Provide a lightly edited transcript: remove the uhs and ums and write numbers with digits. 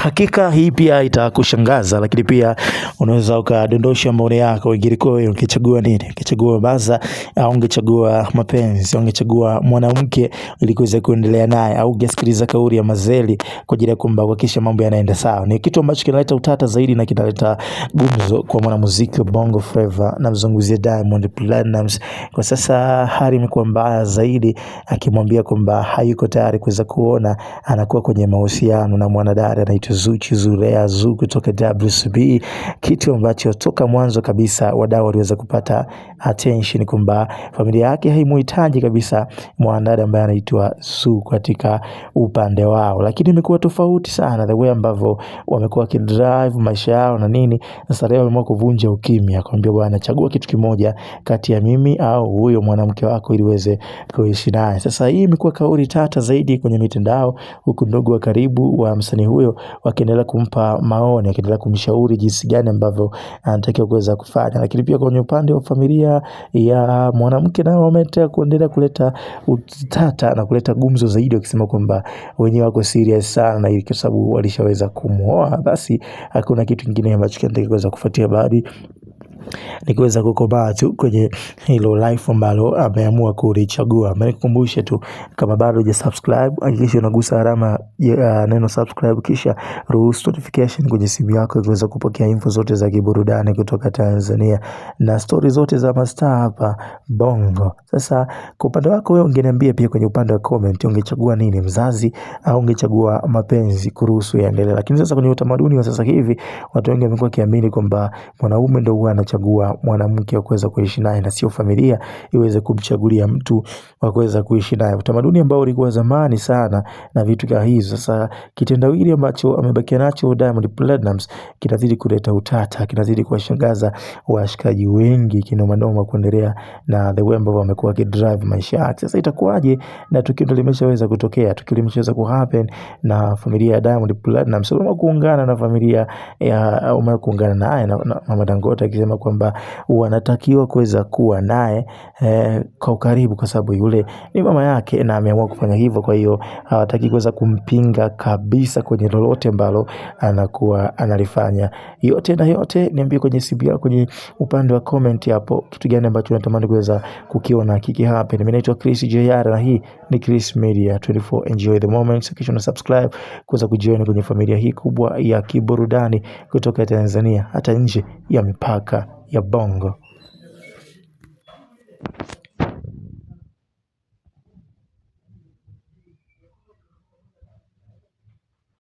Hakika hii pia itakushangaza, lakini pia unaweza ukadondosha maoni yako. Ingekuwa wewe ungechagua nini? Ungechagua baza au ungechagua mapenzi, au ungechagua mwanamke ili kuweza kuendelea naye, au ungesikiliza kauli ya Mazeli kwa ajili ya kwamba kuhakikisha mambo yanaenda sawa? Ni kitu ambacho kinaleta utata zaidi na kinaleta gumzo kwa mwanamuziki wa Bongo Flava, na mzungumzia Diamond Platnumz. Kwa sasa hali imekuwa mbaya zaidi, akimwambia kwamba hayuko tayari kuweza kuona anakuwa kwenye mahusiano na mwanadada anaitwa Zuchu Zurea Zu kutoka WCB, kitu ambacho toka mwanzo kabisa wadau waliweza kupata attention kwamba familia yake haimuhitaji kabisa mwanadada ambaye anaitwa Zu katika upande wao. Lakini imekuwa tofauti sana the way ambavyo wamekuwa kidrive maisha yao na nini. Sasa leo wameamua kuvunja ukimya, akamwambia bwana, chagua kitu kimoja kati ya mimi au huyo mwanamke wako ili uweze kuishi naye. Sasa hii imekuwa kauli tata zaidi kwenye mitandao, huku ndugu wa karibu wa msanii huyo wakiendelea kumpa maoni, wakiendelea kumshauri jinsi gani ambavyo anatakiwa kuweza kufanya. Lakini pia kwenye upande wa familia ya mwanamke nao wametaka kuendelea kuleta utata na kuleta gumzo zaidi, wakisema kwamba wenyewe wako serious sana, na kwa sababu walishaweza kumuoa, basi hakuna kitu kingine ambacho kinataka kuweza kufuatia baadhi ni kuweza kukomaa tu kwenye hilo life ambalo ameamua kulichagua. Nikukumbushe tu, kama bado hujasubscribe, hakikisha unagusa alama ya neno subscribe, kisha ruhusu notification kwenye simu yako ili kuweza kupokea info zote za kiburudani kutoka Tanzania na story zote za mastaa hapa Bongo. Sasa kwa upande wako wewe, ungeniambia pia kwenye upande wa comment, ungechagua nini, mzazi au ungechagua mapenzi kuruhusu yaendelee? Lakini sasa kwenye utamaduni wa sasa hivi, watu wengi wamekuwa kiamini kwamba mwanaume ndio huwa anachagua mwanamke wa kuweza kuishi naye na sio familia iweze kumchagulia mtu wa kuweza kuishi naye, utamaduni ambao ulikuwa zamani sana na vitu kama hizo. Sasa kitendawili ambacho amebakia nacho Diamond Platnumz kinazidi kuleta utata, kinazidi kuwashangaza washikaji wengi kinoma noma, kuendelea na the way ambavyo wamekuwa kidrive maisha yake. Sasa itakuwaje na tukio ndio limeshaweza kutokea, tukio limeshaweza kuhappen na familia ya Diamond Platnumz sio kuungana na familia ya au kuungana naye na Mama Dangote, akisema kwamba wanatakiwa kuweza kuwa naye kwa ukaribu kwa sababu yule ni mama yake na ameamua kufanya hivyo. Kwa hiyo hawataki kuweza kumpinga kabisa kwenye lolote ambalo anakuwa analifanya. Yote na yote, niambie kwenye simu yako, kwenye upande wa comment hapo, kitu gani ambacho unatamani kuweza kukiona kiki hapa. Mimi naitwa Chris JR na hii ni Chris Media 24. Enjoy the moment, kisha na subscribe kuweza kujiona kwenye familia hii kubwa ya kiburudani kutoka Tanzania hata nje ya mipaka ya Bongo.